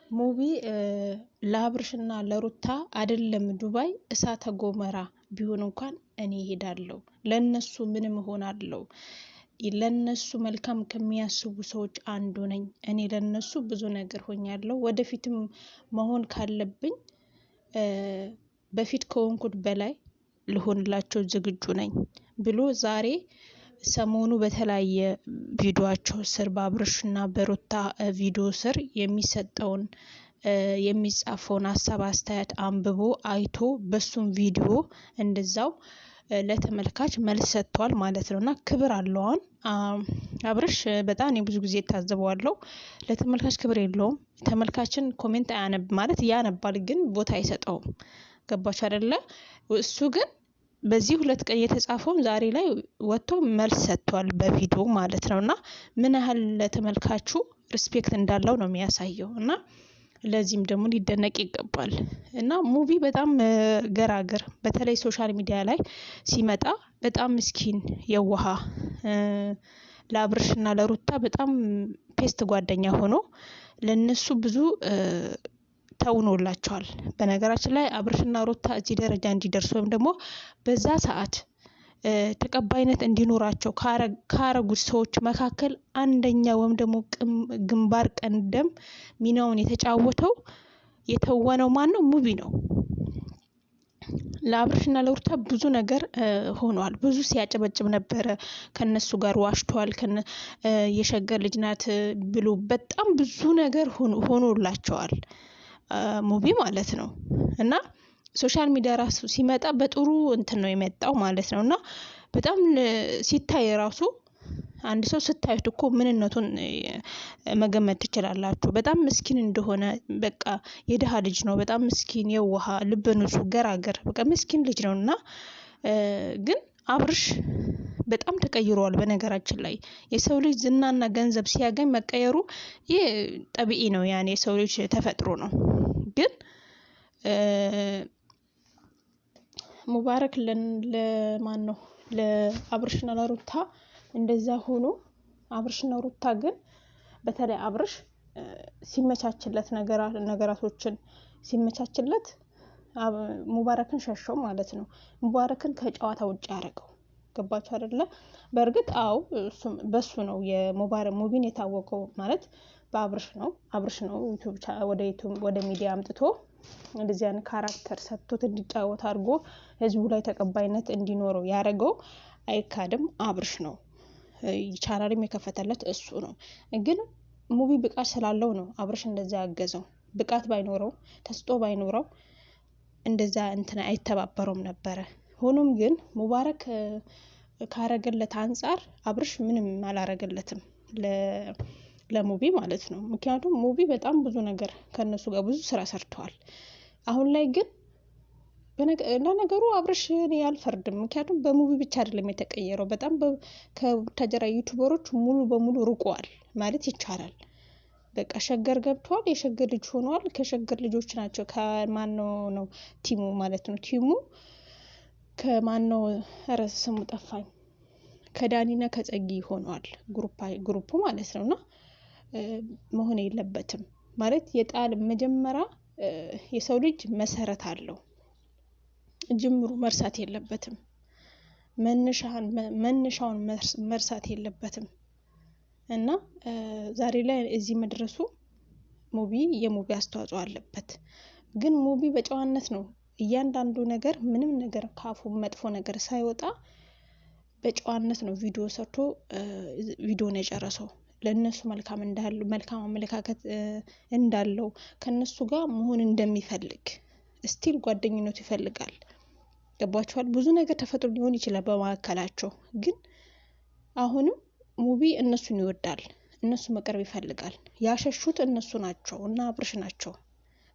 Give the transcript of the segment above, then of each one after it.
ሙቪ ለአብርሽና ለሩታ አይደለም ዱባይ እሳተ ጎመራ ቢሆን እንኳን እኔ እሄዳለሁ። ለነሱ ምንም እሆናለሁ። ለነሱ መልካም ከሚያስቡ ሰዎች አንዱ ነኝ። እኔ ለነሱ ብዙ ነገር ሆኛለሁ። ወደፊትም መሆን ካለብኝ በፊት ከሆንኩት በላይ ልሆንላቸው ዝግጁ ነኝ ብሎ ዛሬ ሰሞኑ በተለያየ ቪዲዮአቸው ስር በአብርሽና በሩታ ቪዲዮ ስር የሚሰጠውን የሚጻፈውን ሀሳብ አስተያየት አንብቦ አይቶ በሱም ቪዲዮ እንደዛው ለተመልካች መልስ ሰጥቷል ማለት ነውና ክብር አለው። አብርሽ በጣም ብዙ ጊዜ ታዘበዋለሁ። ለተመልካች ክብር የለውም። ተመልካችን ኮሜንት አያነብ ማለት ያነባል ግን ቦታ አይሰጠውም። ገባች አይደለ? እሱ ግን በዚህ 2 ቀን የተጻፈውን ዛሬ ላይ ወጥቶ መልስ ሰጥቷል በቪዲዮ ማለት ነውና ምን ያህል ለተመልካቹ ሪስፔክት እንዳለው ነው የሚያሳየው እና ለዚህም ደግሞ ሊደነቅ ይገባል። እና ሙቪ በጣም ገራገር በተለይ ሶሻል ሚዲያ ላይ ሲመጣ በጣም ምስኪን የዋሃ ለአብርሽና ለሩታ በጣም ፔስት ጓደኛ ሆኖ ለነሱ ብዙ ተውኖላቸዋል። በነገራችን ላይ አብርሽና ሩታ እዚህ ደረጃ እንዲደርሱ ወይም ደግሞ በዛ ሰዓት ተቀባይነት እንዲኖራቸው ካረጉት ሰዎች መካከል አንደኛ ወይም ደግሞ ግንባር ቀደም ሚናውን የተጫወተው የተወነው ማን ነው? ሙቪ ነው። ለአብርሽና ለሩታ ብዙ ነገር ሆኗል። ብዙ ሲያጨበጭብ ነበረ። ከነሱ ጋር ዋሽቷል። የሸገር ልጅ ናት ብሎ በጣም ብዙ ነገር ሆኖላቸዋል ሙቪ ማለት ነው። እና ሶሻል ሚዲያ ራሱ ሲመጣ በጥሩ እንትን ነው የመጣው ማለት ነው። እና በጣም ሲታይ ራሱ አንድ ሰው ስታዩት እኮ ምንነቱን መገመት ትችላላችሁ። በጣም ምስኪን እንደሆነ በቃ የደሃ ልጅ ነው። በጣም ምስኪን የዋሃ ልበ ንጹህ ገራገር በቃ ምስኪን ልጅ ነውና ግን አብርሽ በጣም ተቀይሯል። በነገራችን ላይ የሰው ልጅ ዝናና ገንዘብ ሲያገኝ መቀየሩ ይሄ ጠብኢ ነው። ያኔ የሰው ልጅ ተፈጥሮ ነው። ግን ሙባረክ ለማን ነው? ለአብርሽና ለሩታ እንደዛ ሆኖ አብርሽና ሩታ ግን በተለይ አብርሽ ሲመቻችለት ነገራቶችን ሲመቻችለት ሙባረክን ሸሸው ማለት ነው። ሙባረክን ከጨዋታ ውጭ ያደረገው ገባችሁ አይደለ? በእርግጥ እሱም በሱ ነው የሙባረክ ሙቪን የታወቀው ማለት በአብርሽ ነው። አብርሽ ነው ወደ ሚዲያ አምጥቶ እንደዚህ አይነት ካራክተር ሰጥቶት እንዲጫወት አድርጎ ህዝቡ ላይ ተቀባይነት እንዲኖረው ያደረገው አይካድም አብርሽ ነው። ቻናልም የከፈተለት እሱ ነው። ግን ሙቪ ብቃት ስላለው ነው አብርሽ እንደዛ ያገዘው። ብቃት ባይኖረው ተስጦ ባይኖረው እንደዛ እንትና አይተባበረውም ነበረ። ሆኖም ግን ሙባረክ ካረገለት አንፃር አብርሽ ምንም አላረገለትም ለሙቪ ማለት ነው። ምክንያቱም ሙቪ በጣም ብዙ ነገር ከነሱ ጋር ብዙ ስራ ሰርተዋል። አሁን ላይ ግን ለነገሩ አብርሽ እኔ አልፈርድም። ምክንያቱም በሙቪ ብቻ አይደለም የተቀየረው። በጣም ከቡታጀራ ዩቲዩበሮች ሙሉ በሙሉ ርቋል ማለት ይቻላል። በቃ ሸገር ገብቷል። የሸገር ልጅ ሆኗል። ከሸገር ልጆች ናቸው። ከማነው ነው ቲሙ ማለት ነው። ቲሙ ከማነው ራስ ስሙ ጠፋኝ። ከዳኒና ከጸጊ ሆኗል ግሩፕ ማለት ነውና መሆን የለበትም ማለት የጣል መጀመሪያ የሰው ልጅ መሰረት አለው። ጅምሩ መርሳት የለበትም። መነሻውን መርሳት የለበትም። እና ዛሬ ላይ እዚህ መድረሱ የሙቪ አስተዋጽኦ አለበት። ግን ሙቪ በጨዋነት ነው እያንዳንዱ ነገር ምንም ነገር ካፉ መጥፎ ነገር ሳይወጣ በጨዋነት ነው ቪዲዮ ሰርቶ ቪዲዮን የጨረሰው። ለነሱ መልካም አመለካከት እንዳለው ከነሱ ጋር መሆን እንደሚፈልግ ስቲል ጓደኝነቱ ይፈልጋል። ገባችኋል? ብዙ ነገር ተፈጥሮ ሊሆን ይችላል በመካከላቸው። ግን አሁንም ሙቪ እነሱን ይወዳል። እነሱ መቅረብ ይፈልጋል። ያሸሹት እነሱ ናቸው እና አብርሽ ናቸው።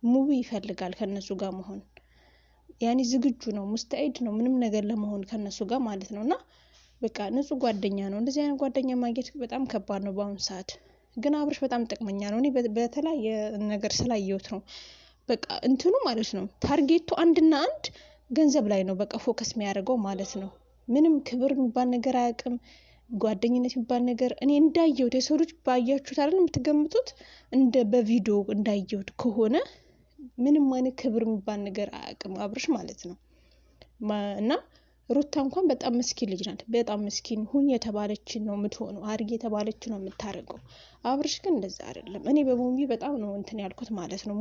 ሙቪ ይፈልጋል ከነሱ ጋር መሆን ያኔ ዝግጁ ነው። ሙስተዒድ ነው ምንም ነገር ለመሆን ከነሱ ጋር ማለት ነውና በቃ ንጹህ ጓደኛ ነው። እንደዚህ አይነት ጓደኛ ማግኘት በጣም ከባድ ነው በአሁን ሰዓት። ግን አብርሽ በጣም ጥቅመኛ ነው። እኔ በተለያየ ነገር ስላየሁት ነው። በቃ እንትኑ ማለት ነው ታርጌቱ አንድና አንድ ገንዘብ ላይ ነው በቃ ፎከስ የሚያደርገው ማለት ነው። ምንም ክብር የሚባል ነገር አያውቅም። ጓደኝነት የሚባል ነገር እኔ እንዳየሁት የሰው ልጅ ባያችሁት አይደል የምትገምቱት፣ እንደ በቪዲዮ እንዳየሁት ከሆነ ምንም አይነት ክብር የሚባል ነገር አያውቅም አብርሽ ማለት ነው። እና ሩታ እንኳን በጣም ምስኪን ልጅ ናት። በጣም ምስኪን ሁን የተባለችን ነው የምትሆነው፣ አድርግ የተባለችን ነው የምታደርገው። አብርሽ ግን እንደዛ አይደለም። እኔ በሙቪ በጣም ነው እንትን ያልኩት ማለት ነው።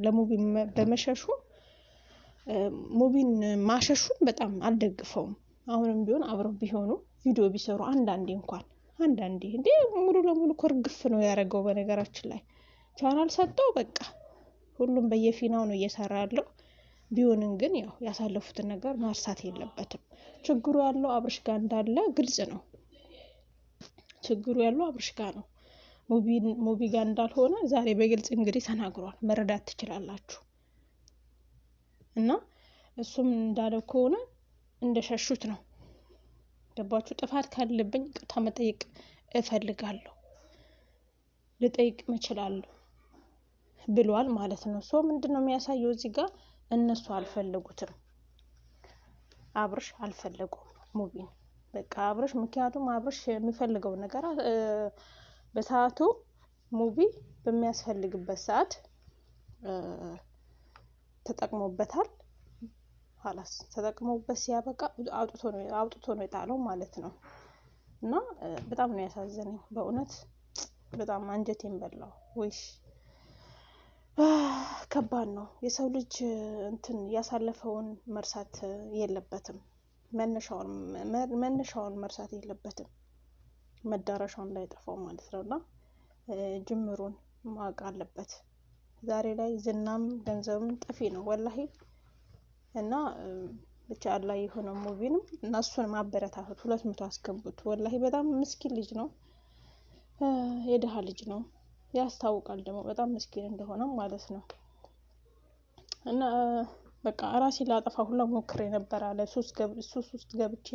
ለሙቪ በመሸሹ ሙቪን ማሸሹን በጣም አልደግፈውም። አሁንም ቢሆን አብረው ቢሆኑ ቪዲዮ ቢሰሩ አንዳንዴ እንዴ ሙሉ ለሙሉ ኮርግፍ ነው ያደረገው። በነገራችን ላይ ቻናል ሰጠው በቃ ሁሉም በየፊናው ነው እየሰራ ያለው። ቢሆንም ግን ያው ያሳለፉትን ነገር ማርሳት የለበትም። ችግሩ ያለው አብርሽ ጋር እንዳለ ግልጽ ነው። ችግሩ ያለው አብርሽ ጋር ነው፣ ሙቪ ጋር እንዳልሆነ ዛሬ በግልጽ እንግዲህ ተናግሯል። መረዳት ትችላላችሁ። እና እሱም እንዳለው ከሆነ እንደሸሹት ነው። ገባችሁ? ጥፋት ካለብኝ ይቅርታ መጠየቅ እፈልጋለሁ፣ ልጠይቅ እችላለሁ ብሏል ማለት ነው። ሶ ምንድነው የሚያሳየው እዚህ ጋር እነሱ አልፈለጉትም፣ አብርሽ አልፈለጉም ሙቪን በቃ አብርሽ። ምክንያቱም አብርሽ የሚፈልገው ነገር በሰዓቱ ሙቪ በሚያስፈልግበት ሰዓት ተጠቅሞበታል። ኋላስ ተጠቅሞበት ሲያበቃ አውጥቶ ነው የጣለው ማለት ነው። እና በጣም ነው ያሳዘነኝ በእውነት በጣም አንጀቴን በላው። ወይሽ ከባድ ነው። የሰው ልጅ እንትን ያሳለፈውን መርሳት የለበትም፣ መነሻውን መርሳት የለበትም፣ መዳረሻውን እንዳይጠፋው ማለት ነው። እና ጅምሩን ማወቅ አለበት። ዛሬ ላይ ዝናም ገንዘብም ጠፊ ነው ወላሂ። እና ብቻ አላህ የሆነው ሙቪንም እና እሱን ማበረታታት 200 አስገቡት። ወላሂ በጣም ምስኪን ልጅ ነው፣ የደሃ ልጅ ነው። ያስታውቃል ደግሞ በጣም ምስኪን እንደሆነ ማለት ነው። እና በቃ ራሴ ላጠፋ ሁላ ሞክሬ ነበር አለ ሱስ ውስጥ ገብቼ